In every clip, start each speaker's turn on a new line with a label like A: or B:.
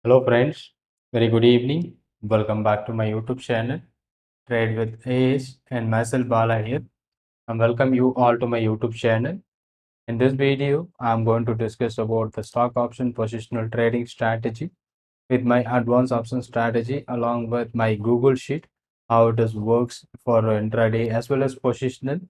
A: Hello friends, very good evening. Welcome back to my YouTube channel, Trade with AS and myself Bala here. And welcome you all to my YouTube channel. In this video, I'm going to discuss about the stock option positional trading strategy with my advanced option strategy along with my Google Sheet, how it is works for intraday as well as positional,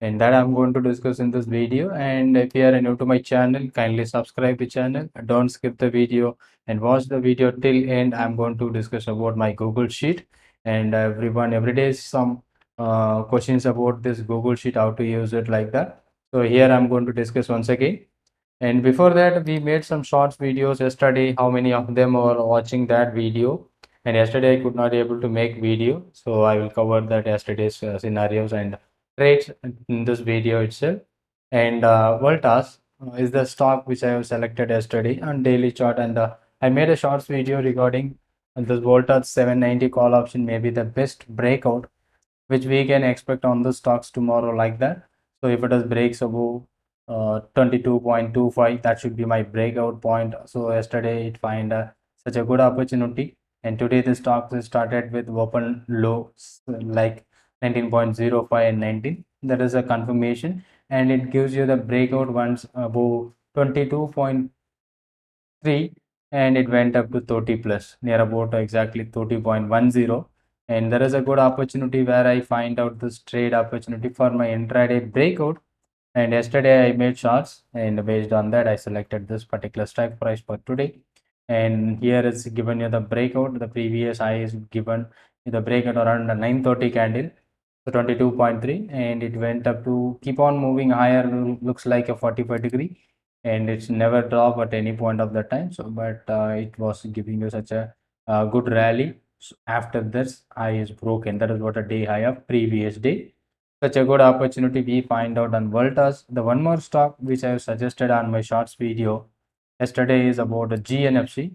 A: and that I'm going to discuss in this video. And if you are new to my channel, kindly subscribe the channel. Don't skip the video and watch the video till end. I'm going to discuss about my Google Sheet, and everyone every day some questions about this Google Sheet, how to use it like that. So here I'm going to discuss once again. And before that, we made some shorts videos yesterday. How many of them are watching that video? And yesterday I could not able to make video, so I will cover that yesterday's scenarios and trades in this video itself. And Voltas is the stock which I have selected yesterday on daily chart, and I made a shorts video regarding this Voltas 790 call option may be the best breakout which we can expect on the stocks tomorrow like that. So if it does breaks above 22.25, that should be my breakout point. So yesterday it find such a good opportunity, and today the stocks started with open lows like 19.05 and 19. That is a confirmation, and it gives you the breakout once above 22.3, and it went up to 30 plus near about exactly 30.10. And there is a good opportunity where I find out this trade opportunity for my intraday breakout. And yesterday I made shorts, and based on that I selected this particular strike price for today. And here it's given you the breakout. The previous high is given the breakout around the 9:30 candle, so 22.3, and it went up to keep on moving higher. Looks like a 45-degree, and it's never drop at any point of the time. So, but it was giving you such a good rally. So after this high is broken, that is what a day high of previous day. Such a good opportunity we find out on Voltas. The one more stock which I have suggested on my shorts video yesterday is about the GNFC.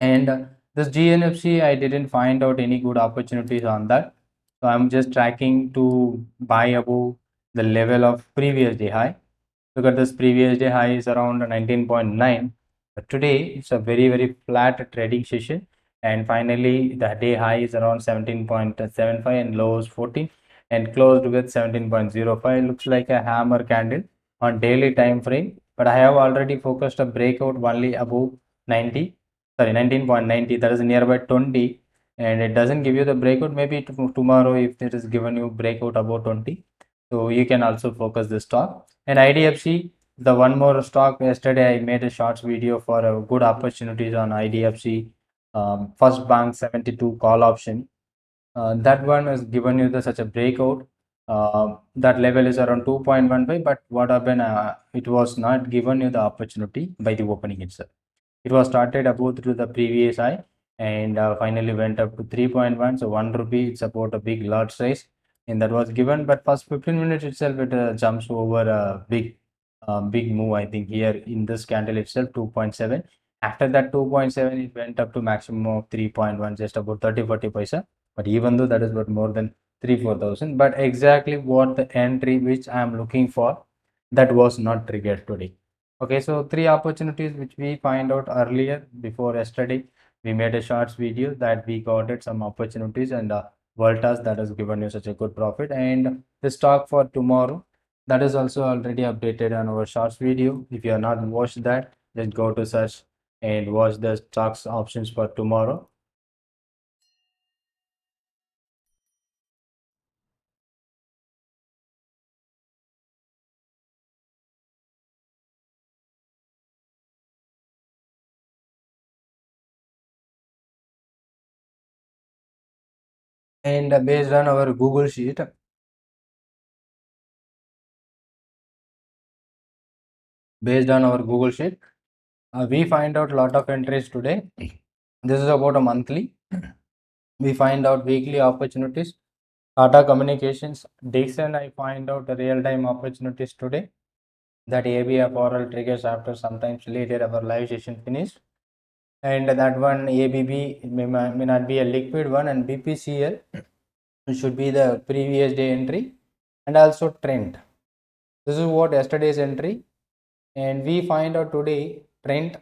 A: And this GNFC, I didn't find out any good opportunities on that. So I'm just tracking to buy above the level of previous day high. Look at this, previous day high is around 19.9. But today it's a very flat trading session. And finally, the day high is around 17.75 and low is 14 and closed with 17.05. Looks like a hammer candle on daily time frame. But I have already focused a breakout only above 90, sorry, 19.90. That is nearby 20. And it doesn't give you the breakout. Maybe tomorrow, if it is given you breakout above 20, so you can also focus this stock. And IDFC, the one more stock, yesterday I made a shorts video for good opportunities on IDFC. First Bank 72 call option. That one has given you such a breakout. That level is around 2.15, but what happened? It was not given you the opportunity by the opening itself. It was started above to the previous high, and finally went up to 3.1. So 1 rupee, it's about a big lot size, and that was given. But first 15 minutes itself, it jumps over a big move. I think here in this candle itself, 2.7. After that 2.7, it went up to maximum of 3.1, just about 30-40 paisa. But even though that is but more than 3-4 thousand, but exactly what the entry which I am looking for, that was not triggered today. Okay, so three opportunities which we find out earlier before yesterday. We made a shorts video that we got it some opportunities, and Voltas that has given you such a good profit, and the stock for tomorrow, that is also already updated on our shorts video. If you have not watched that, just go to search and watch the stocks options for tomorrow. And based on our Google sheet, we find out a lot of entries today. This is about a monthly. We find out weekly opportunities. Tata Communications, Dixon, I find out the real-time opportunities today. That ABF oral triggers after sometimes later our live session finished. And that one ABB may not be a liquid one, and BPCL should be the previous day entry, and also Trent. This is what yesterday's entry, and we find out today Trent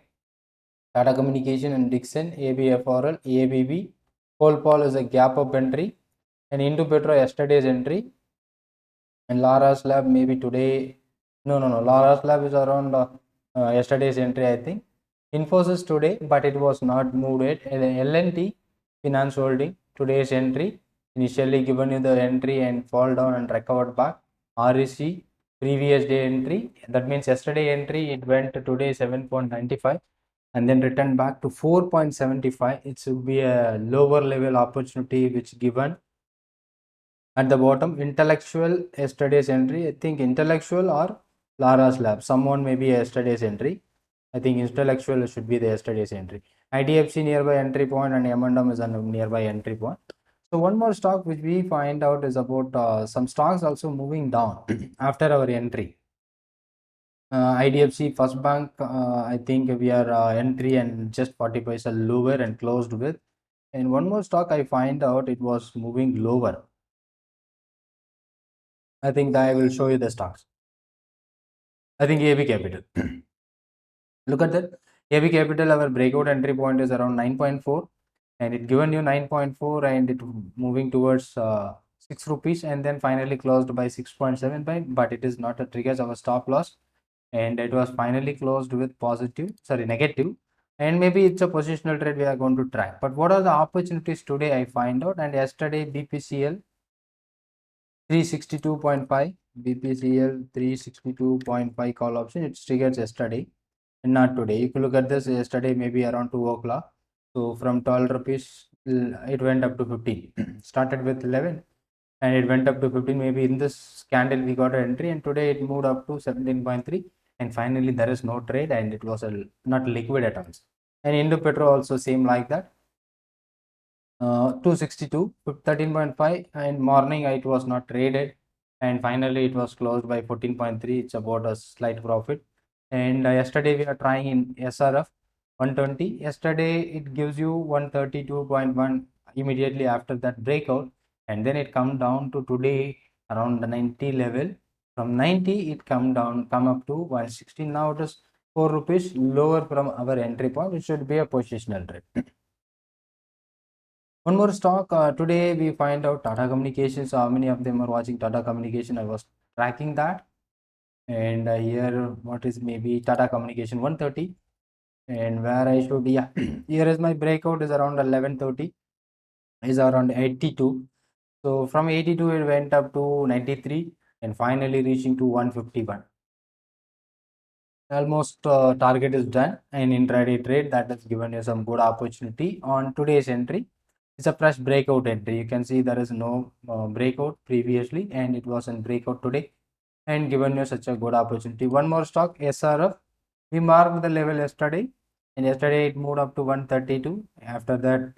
A: Tata Communication and Dixon, ABFRL, ABB. Polpol is a gap up entry, and Indo Petro yesterday's entry, and Lara's Lab maybe today. No. Lara's Lab is around yesterday's entry, I think. Infosys today, but it was not moved yet. LNT Finance Holding today's entry, initially given you the entry and fall down and recovered back. REC previous day entry, that means yesterday entry, it went to today 7.95 and then returned back to 4.75. It should be a lower level opportunity which given at the bottom. Intellectual yesterday's entry, I think Intellectual or Lara's Lab, someone maybe yesterday's entry. I think Intellectual should be the yesterday's entry. IDFC nearby entry point and M&M is a nearby entry point. So one more stock which we find out is about some stocks also moving down after our entry. IDFC First Bank, I think we are entry and just 40 paisa lower and closed with. And one more stock I find out it was moving lower. I think I will show you the stocks. I think AB Capital. Look at that. AB Capital, our breakout entry point is around 9.4 and it given you 9.4 and it moving towards 6 rupees and then finally closed by 6.75, but it is not a triggers our stop loss and it was finally closed with negative, and maybe it's a positional trade we are going to track. But what are the opportunities today I find out? And yesterday BPCL 362.5, BPCL 362.5 call option, it's triggered yesterday and not today. If you look at this, yesterday maybe around 2 o'clock, so from 12 rupees it went up to 15. Started with 11 and it went up to 15. Maybe in this candle we got an entry and today it moved up to 17.3 and finally there is no trade and it was not liquid at all. And Indo Petro also same like that. 262 13.5 and morning it was not traded and finally it was closed by 14.3. It's about a slight profit. And yesterday we are trying in SRF 120. Yesterday it gives you 132.1 immediately after that breakout, and then it come down to today around the 90 level. From 90 it come up to 160. Now it is 4 rupees lower from our entry point, which should be a positional trade. One more stock, today we find out Tata Communications. How many of them are watching Tata Communication? I was tracking that. And here, what is maybe Tata Communication 130. And where I should, yeah, here is my breakout is around 1130, is around 82. So from 82, it went up to 93 and finally reaching to 151. Almost target is done, and intraday trade that has given you some good opportunity on today's entry. It's a fresh breakout entry. You can see there is no breakout previously and it was in breakout today and given you such a good opportunity. One more stock, SRF. We marked the level yesterday and yesterday it moved up to 132. After that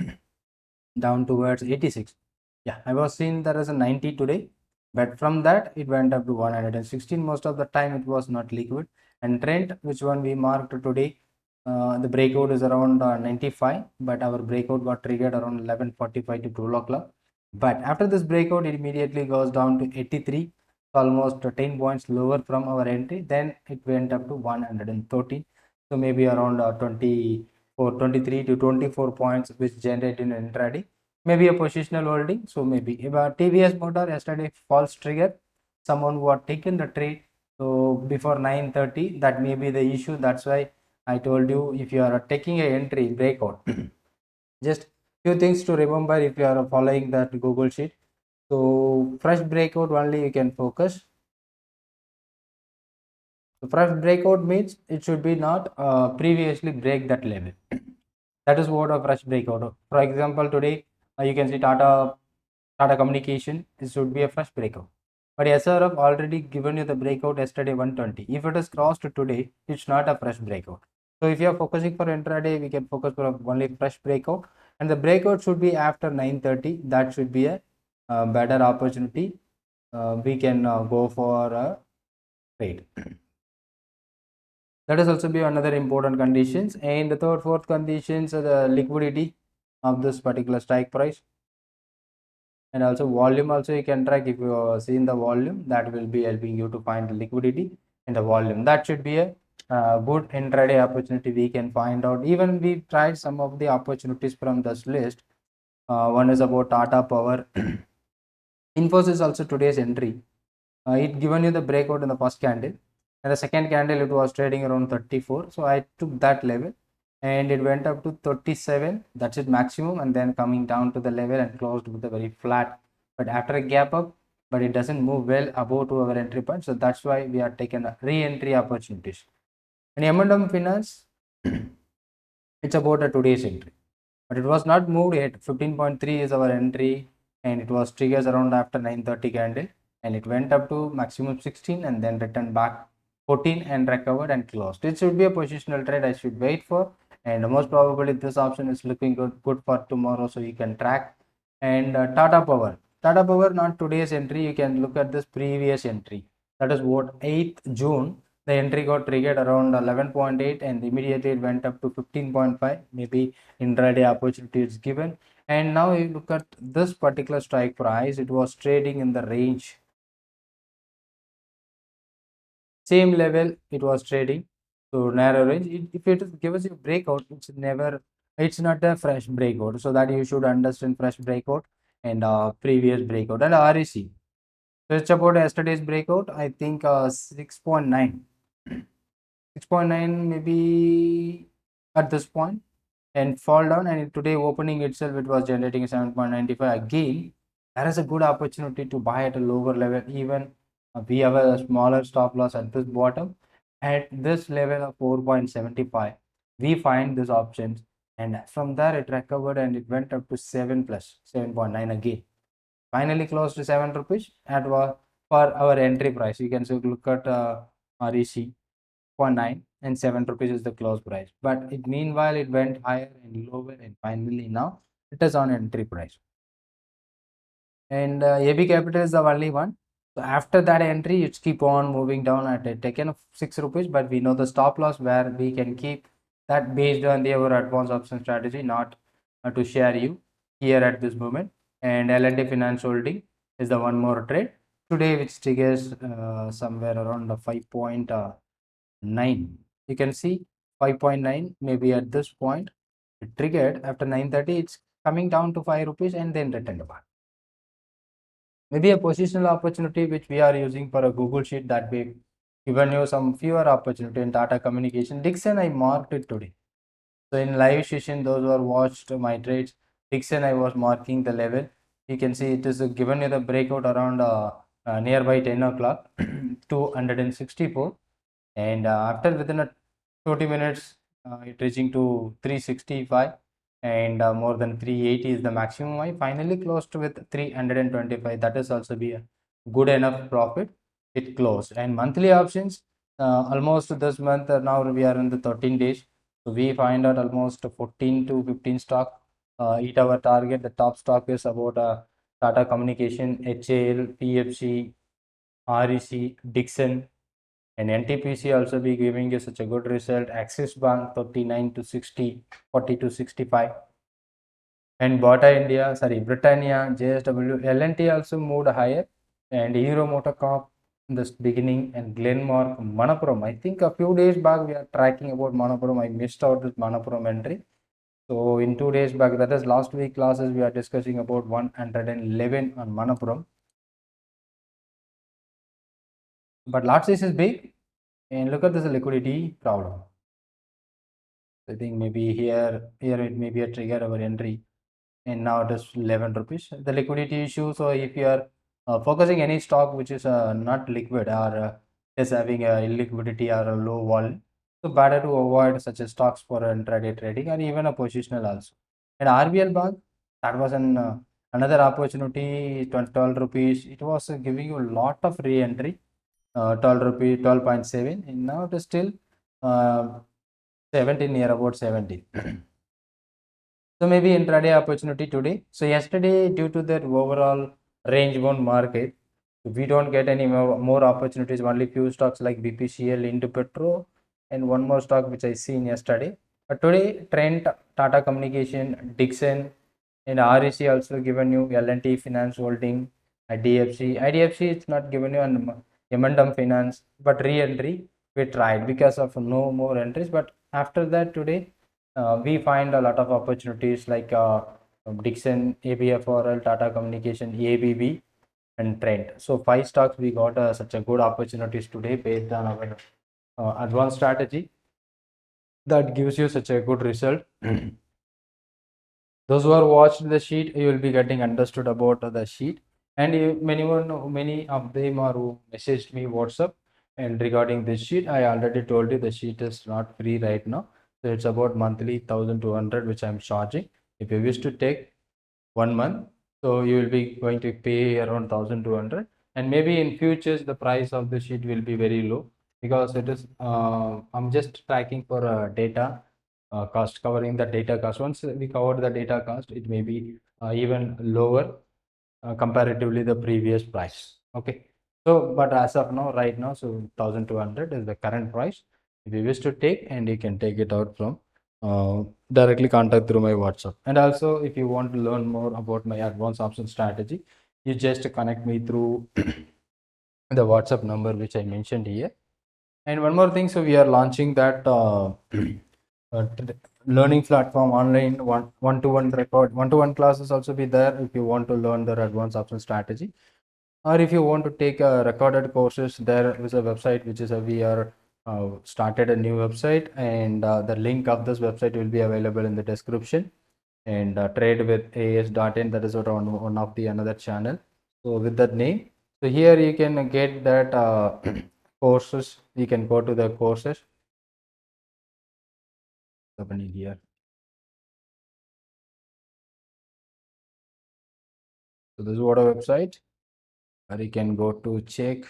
A: down towards 86. Yeah, I was seeing there is a 90 today, but from that it went up to 116. Most of the time it was not liquid. And trend, which one we marked today, the breakout is around 95, but our breakout got triggered around 11:45 to 12 o'clock. But after this breakout, it immediately goes down to 83, almost 10 points lower from our entry. Then it went up to 113. So maybe around 23 to 24 points, which generate in intraday. Maybe a positional holding. So maybe if TVS Motor yesterday false trigger, someone who had taken the trade so before 9:30, that may be the issue. That's why I told you, if you are taking a entry breakout, just few things to remember if you are following that Google sheet. So fresh breakout only you can focus. So fresh breakout means it should be not previously break that level. That is what a fresh breakout. For example, today you can see Tata Communication. This should be a fresh breakout. But SRF already given you the breakout yesterday 120. If it is crossed today, it's not a fresh breakout. So if you are focusing for intraday, we can focus for only fresh breakout, and the breakout should be after 9:30. That should be a better opportunity. We can go for a trade. That is also be another important conditions. And the third, fourth conditions are the liquidity of this particular strike price, and also volume. Also you can track if you see in the volume, that will be helping you to find the liquidity and the volume. That should be a good intraday opportunity we can find out. Even we tried some of the opportunities from this list. One is about Tata Power. Infosys also today's entry. It given you the breakout in the first candle, and the second candle it was trading around 34. So I took that level, and it went up to 37. That's it maximum, and then coming down to the level and closed with a very flat. But after a gap up, but it doesn't move well above to our entry point. So that's why we are taking re-entry opportunities. And M&M Finance, it's about a today's entry, but it was not moved yet. 15.3 is our entry, and it was triggers around after 9:30 candle, and it went up to maximum 16 and then returned back 14 and recovered and closed. It should be a positional trade I should wait for, and most probably this option is looking good for tomorrow, so you can track. And Tata Power, not today's entry, you can look at this previous entry. That is what 8th June. The entry got triggered around 11.8 and immediately it went up to 15.5. Maybe intraday opportunity is given. And now you look at this particular strike price, it was trading in the range. Same level it was trading. So narrow range. If it is give us a breakout, it's not a fresh breakout. So that you should understand fresh breakout and previous breakout and REC. So it's about yesterday's breakout. I think 6.9. 6.9 maybe at this point and fall down, and today opening itself it was generating 7.95 again. There is a good opportunity to buy at a lower level. Even we have a smaller stop loss at this bottom. At this level of 4.75 we find this options, and from there it recovered and it went up to 7 plus 7.9 again, finally close to 7 rupees at for our entry price. You can look at REC 0.9 and 7 rupees is the close price, but it meanwhile it went higher and lower, and finally now it is on entry price. And AB Capital is the only one. So after that entry it's keep on moving down at a taken of 6 rupees, but we know the stop loss where we can keep that based on our advanced option strategy, not to share you here at this moment. And L&T Finance Holding is the one more trade today which triggers somewhere around the 5.9. You can see 5.9 maybe at this point it triggered after 9:30. It's coming down to 5 rupees and then returned back. Maybe a positional opportunity which we are using for a Google sheet that we given you some fewer opportunity in Tata Communication. Dixon I marked it today. So in live session, those who are watched my trades, Dixon I was marking the level. You can see it is given you the breakout around nearby 10 o'clock 264, and after within a 20 minutes it reaching to 365, and more than 380 is the maximum. I finally closed with 325. That is also be a good enough profit. It closed. And monthly options, almost this month, now we are in the 13 days, so we find out almost 14 to 15 stock hit our target. The top stock is about Tata Communication, HAL, PFC, REC, Dixon, and NTPC also be giving you such a good result. Axis Bank 39 to 60, 40 to 65. And Britannia, JSW, L&T also moved higher. And Hero Motorcorp in this beginning, and Glenmark, Manappuram. I think a few days back we are tracking about Manappuram. I missed out this Manappuram entry. So in 2 days back, that is last week classes, we are discussing about 111 on Manappuram. But lot size is big, and look at this liquidity problem. I think maybe here it may be a trigger our entry, and now it is 11 rupees. The liquidity issue. So if you are focusing any stock which is not liquid or is having a illiquidity or a low vol, so better to avoid such a stocks for intraday trading or even a positional also. And RBL Bank, that was another opportunity. 12 rupees. It was giving you a lot of re-entry. 12 rupees, 12.7, and now it is still 17, near about 70. So maybe intraday opportunity today. So yesterday, due to that overall range bound market, we don't get any more opportunities. Only few stocks like BPCL, into Petro, and one more stock which I seen yesterday. But today, Trent, Tata Communication, Dixon, and REC also given you. L&T Finance Holding, IDFC. IDFC it's not given you, and M&M Finance, but re-entry. we tried because of no more entries. But after that, today we find a lot of opportunities like Dixon, ABFRL, Tata Communication, ABB, and Trend. So five stocks we got such a good opportunities today based on our advanced strategy that gives you such a good result. Those who are watched the sheet, you will be getting understood about the sheet. And many of them are who messaged me WhatsApp and regarding this sheet. I already told you the sheet is not free right now, so it's about monthly 1,200 which I'm charging. If you wish to take 1 month, so you will be going to pay around 1,200, and maybe in futures the price of the sheet will be very low because it is I'm just tracking for data cost, covering the data cost. Once we cover the data cost, it may be even lower comparatively the previous price. Okay, so but as of now, right now, so 1,200 is the current price. If you wish to take, and you can take it out from directly contact through my WhatsApp. And also, if you want to learn more about my advanced option strategy, you just connect me through the WhatsApp number which I mentioned here. And one more thing, so we are launching that learning platform online, one-to-one record, one-to-one classes also be there if you want to learn the advanced option strategy, or if you want to take recorded courses. There is a website which is we are started a new website, and the link of this website will be available in the description. And trade with as.in, that is one of the another channel, so with that name. So here you can get that courses. You can go to the courses company here. So this is what a website where you can go to check.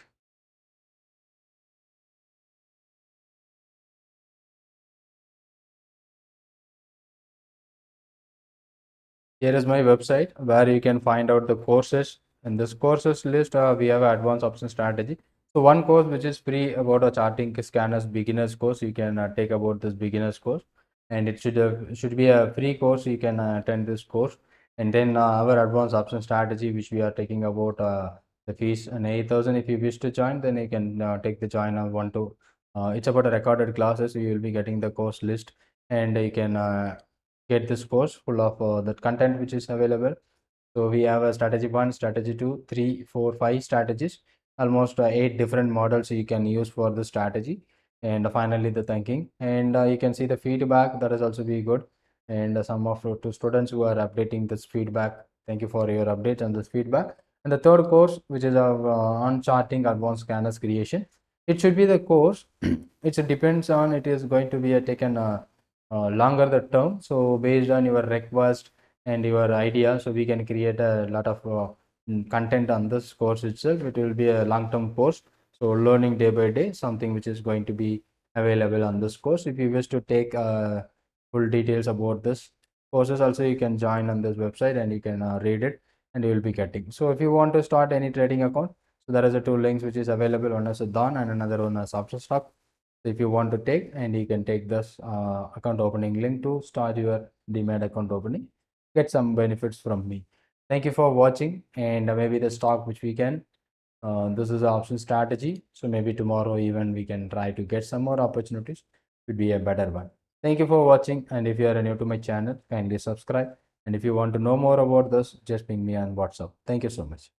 A: Here is my website where you can find out the courses. In this courses list, we have advanced option strategy. So one course which is free about a charting scanners beginners course, you can take about this beginners course, and it should be a free course. You can attend this course, and then our advanced option strategy, which we are taking about the fees and 8,000. If you wish to join, then you can take the join of one to. It's about a recorded classes. So you will be getting the course list, and you can get this course full of that content which is available. So we have a strategy 1, strategy 2, 3, 4, 5 strategies, almost 8 different models you can use for the strategy. And finally the thinking, and you can see the feedback that is also be good. And some of two students who are updating this feedback, thank you for your update on this feedback. And the third course, which is on charting advanced scanners creation, it should be the course. It depends on, it is going to be a taken longer the term. So based on your request and your idea, so we can create a lot of content on this course itself. It will be a long-term course, so learning day by day, something which is going to be available on this course. If you wish to take full details about this courses also, you can join on this website and you can read it, and you will be getting. So if you want to start any trading account, so there is a two links which is available, one as a Dawn and another one as option stock. So if you want to take, and you can take this account opening link to start your Demat account opening, get some benefits from me. Thank you for watching, and maybe the stock which we can, this is the option strategy. So maybe tomorrow even we can try to get some more opportunities. Could be a better one. Thank you for watching, and if you are new to my channel, kindly subscribe. And if you want to know more about this, just ping me on WhatsApp. Thank you so much.